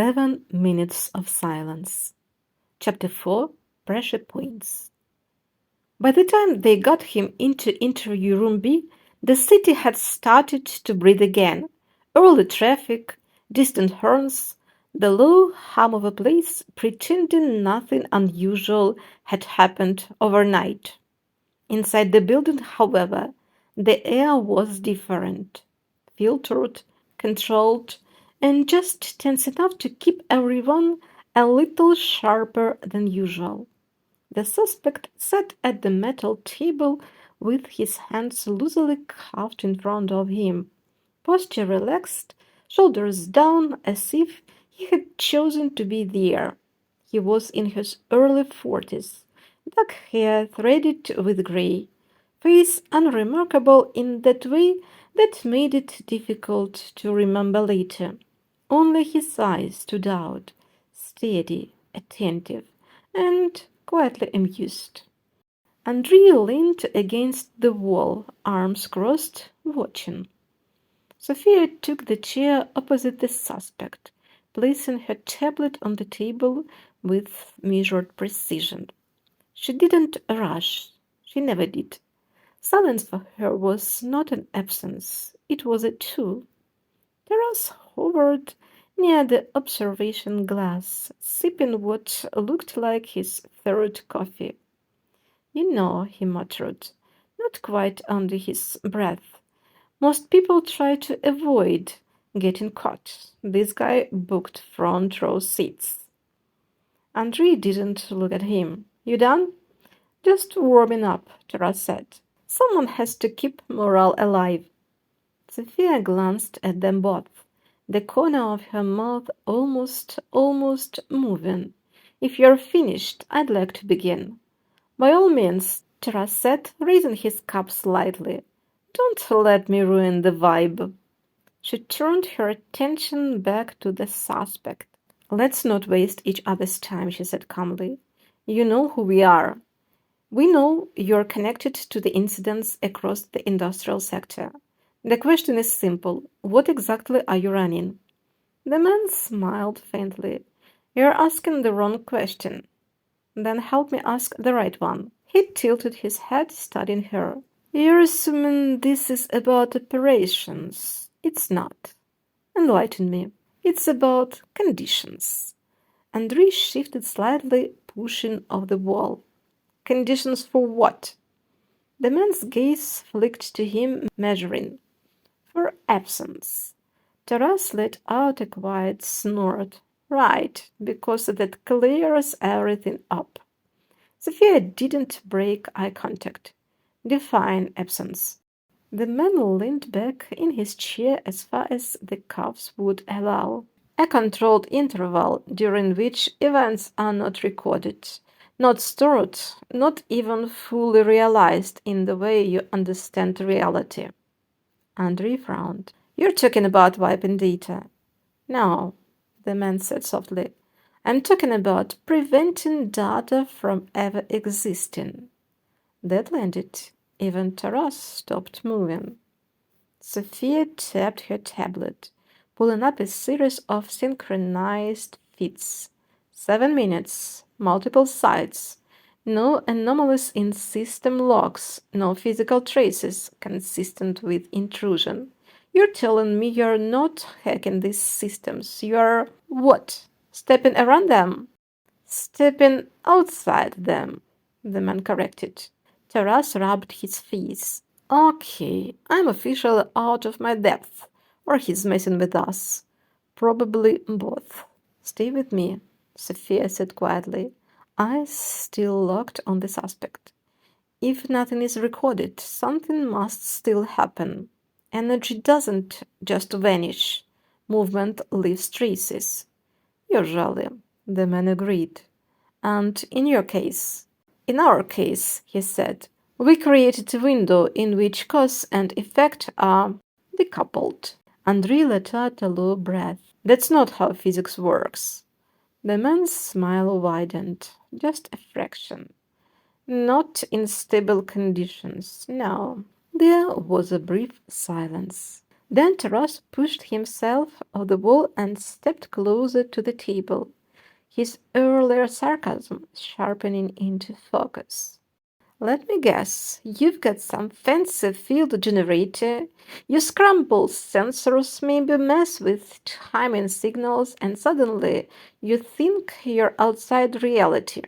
7 minutes of silence. Chapter 4 Pressure Points. By the time they got him into interview room B, the city had started to breathe again. Early traffic, distant horns, the low hum of a place pretending nothing unusual had happened overnight. Inside the building, however, the air was different. Filtered, controlled, and just tense enough to keep everyone a little sharper than usual. The suspect sat at the metal table with his hands loosely cuffed in front of him, posture relaxed, shoulders down as if he had chosen to be there. He was in his early 40s, dark hair threaded with gray, face unremarkable in that way that made it difficult to remember later. Only his eyes stood out, steady, attentive, and quietly amused. Andrea leaned against the wall, arms crossed, watching. Sophia took the chair opposite the suspect, placing her tablet on the table with measured precision. She didn't rush. She never did. Silence for her was not an absence. It was a tool. Taras hovered near the observation glass, sipping what looked like his third coffee. "You know," he muttered, not quite under his breath, "most people try to avoid getting caught. This guy booked front row seats." Andrei didn't look at him. "You done?" "Just warming up," Taras said. "Someone has to keep morale alive." Sophia glanced at them both, the corner of her mouth almost moving. "If you're finished, I'd like to begin." "By all means," Taras said, raising his cup slightly. "Don't let me ruin the vibe." She turned her attention back to the suspect. "Let's not waste each other's time," she said calmly. "You know who we are. We know you're connected to the incidents across the industrial sector. The question is simple. What exactly are you running?" The man smiled faintly. "You're asking the wrong question." "Then help me ask the right one." He tilted his head, studying her. "You're assuming this is about operations. It's not. Enlighten me." "It's about conditions." Andrei shifted slightly, pushing off the wall. "Conditions for what?" The man's gaze flicked to him, measuring. "For absence." Taras let out a quiet snort. "Right, because that clears everything up." Sophia didn't break eye contact. "Define absence." The man leaned back in his chair as far as the cuffs would allow. "A controlled interval during which events are not recorded, not stored, not even fully realized in the way you understand reality." Andrei frowned. "You're talking about wiping data." "No," the man said softly. "I'm talking about preventing data from ever existing." That landed. Even Taras stopped moving. Sophia tapped her tablet, pulling up a series of synchronized feeds. 7 minutes, multiple sites, no anomalies in system logs, no physical traces consistent with intrusion. "You're telling me you're not hacking these systems. You're what? Stepping around them?" "Stepping outside them," the man corrected. Taras rubbed his face. "Okay, I'm officially out of my depth. Or he's messing with us. Probably both." "Stay with me," Sophia said quietly, eyes still locked on the suspect. "If nothing is recorded, something must still happen. Energy doesn't just vanish. Movement leaves traces." "Usually," the man agreed. "And in your case?" "In our case," he said, "we created a window in which cause and effect are decoupled." Andrei let out a low breath. "That's not how physics works." The man's smile widened, just a fraction. "Not in stable conditions, no." There was a brief silence. Then Taras pushed himself off the wall and stepped closer to the table, his earlier sarcasm sharpening into focus. Let me guess, you've got some fancy field generator. You scramble sensors, maybe mess with timing signals, and suddenly you think you're outside reality.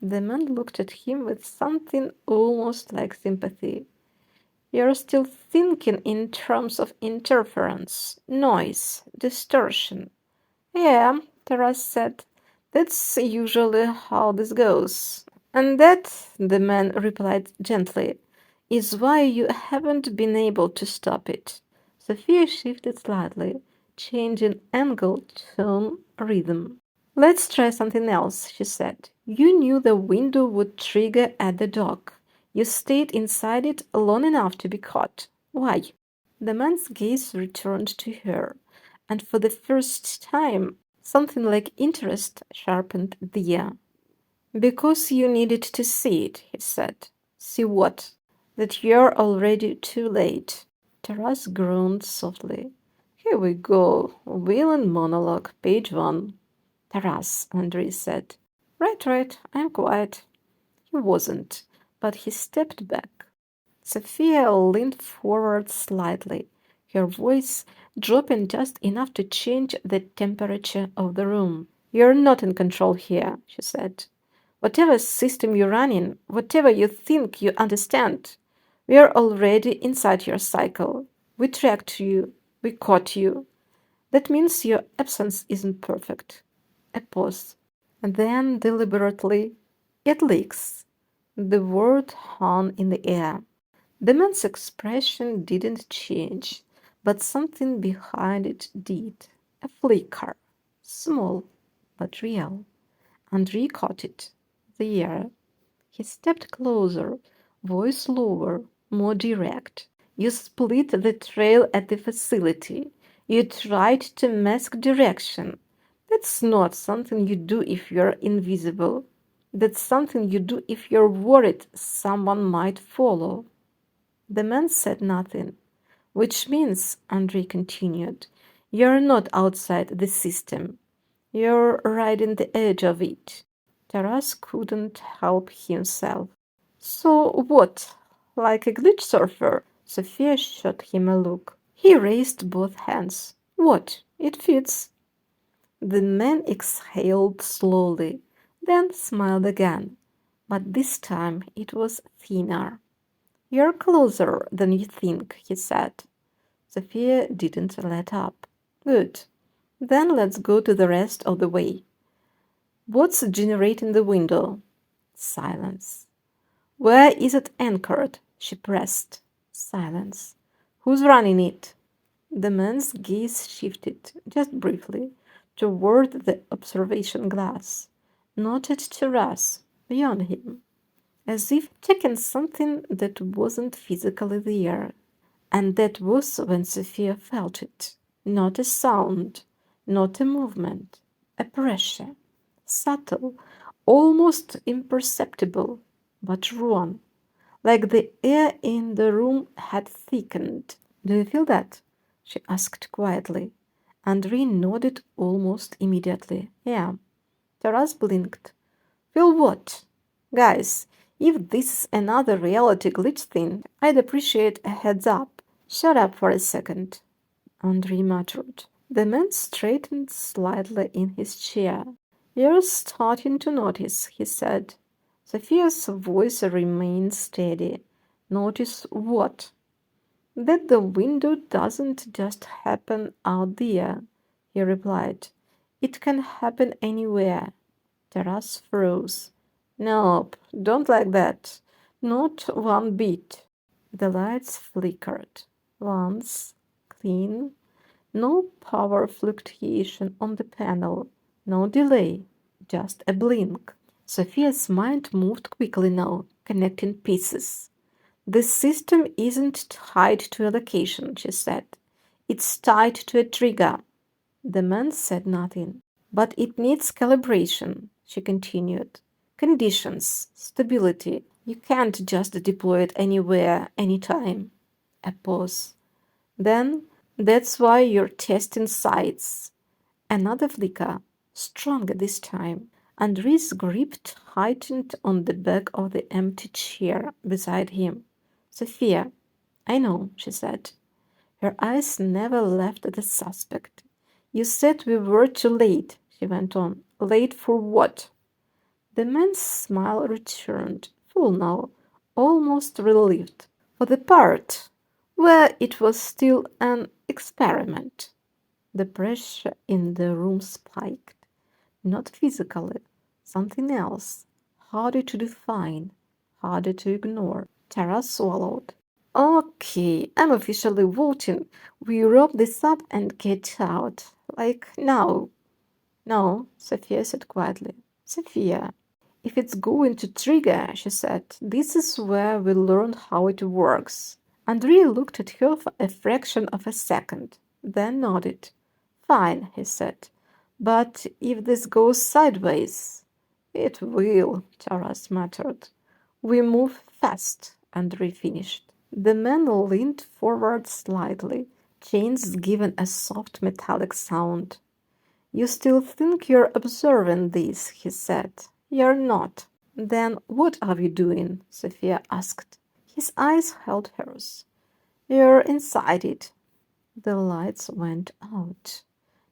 The man looked at him with something almost like sympathy. You're still thinking in terms of interference, noise, distortion. Yeah, Taras said. That's usually how this goes. And that, the man replied gently, is why you haven't been able to stop it. Sophia shifted slightly, changing angle, tone, rhythm. Let's try something else, she said. You knew the window would trigger at the dock. You stayed inside it long enough to be caught. Why? The man's gaze returned to her, and for the first time something like interest sharpened the air. Because you needed to see it, he said. See what? That you're already too late. Taras groaned softly. Here we go. Villain monologue, page 1. Taras, Andrei said. Right, I'm quiet. He wasn't, but he stepped back. Sophia leaned forward slightly, her voice dropping just enough to change the temperature of the room. You're not in control here, she said. Whatever system you're running, whatever you think you understand, we're already inside your cycle. We tracked you. We caught you. That means your absence isn't perfect. A pause. And then, deliberately, it leaks. The word hung in the air. The man's expression didn't change, but something behind it did. A flicker. Small, but real. Andrei caught it. The air. He stepped closer, voice lower, more direct. You split the trail at the facility. You tried to mask direction. That's not something you do if you're invisible. That's something you do if you're worried someone might follow. The man said nothing, which means, Andrei continued, you're not outside the system. You're riding the edge of it. Taras couldn't help himself. So what? Like a glitch surfer? Sophia shot him a look. He raised both hands. What? It fits. The man exhaled slowly, then smiled again. But this time it was thinner. You're closer than you think, he said. Sophia didn't let up. Good. Then let's go to the rest of the way. What's generating the window? Silence. Where is it anchored? She pressed. Silence. Who's running it? The man's gaze shifted, just briefly, toward the observation glass, not at Taras, beyond him, as if checking something that wasn't physically there. And that was when Sophia felt it. Not a sound, not a movement, a pressure. Subtle, almost imperceptible, but wrong. Like the air in the room had thickened. Do you feel that? She asked quietly. Andrei nodded almost immediately. Yeah. Taras blinked. Feel what? Guys, if this is another reality glitch thing, I'd appreciate a heads up. Shut up for a second, Andrei muttered. The man straightened slightly in his chair. You're starting to notice, he said. Sophia's voice remained steady. Notice what? That the window doesn't just happen out there, he replied. It can happen anywhere. Taras froze. Nope, don't like that. Not one bit. The lights flickered. Once, clean. No power fluctuation on the panel. No delay. Just a blink. Sophia's mind moved quickly now, connecting pieces. The system isn't tied to a location, she said. It's tied to a trigger. The man said nothing. But it needs calibration, she continued. Conditions, stability. You can't just deploy it anywhere, anytime. A pause. Then That's why you're testing sights. Another flicker, stronger this time. Andre's grip tightened on the back of the empty chair beside him. Sophia, I know, she said. Her eyes never left the suspect. You said we were too late, she went on. Late for what? The man's smile returned, full now, almost relieved. For the part where it was still an experiment. The pressure in the room spiked. Not physically, something else, harder to define, harder to ignore. Tara swallowed. Okay, I'm officially voting. We wrap this up and get out. Like now. No, Sophia said quietly. Sophia, if it's going to trigger, she said, this is where we learn how it works. Andrea looked at her for a fraction of a second, then nodded. Fine, he said. But if this goes sideways, it will, Taras muttered. We move fast, Andrei finished. The man leaned forward slightly, chains giving a soft metallic sound. You still think you're observing this, he said. You're not. Then what are you doing? Sophia asked. His eyes held hers. You're inside it. The lights went out.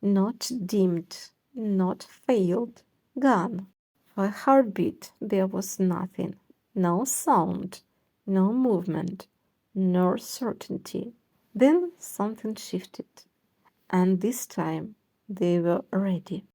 Not dimmed, not failed, gone. For a heartbeat there was nothing. No sound, no movement, no certainty. Then something shifted, and this time they were ready.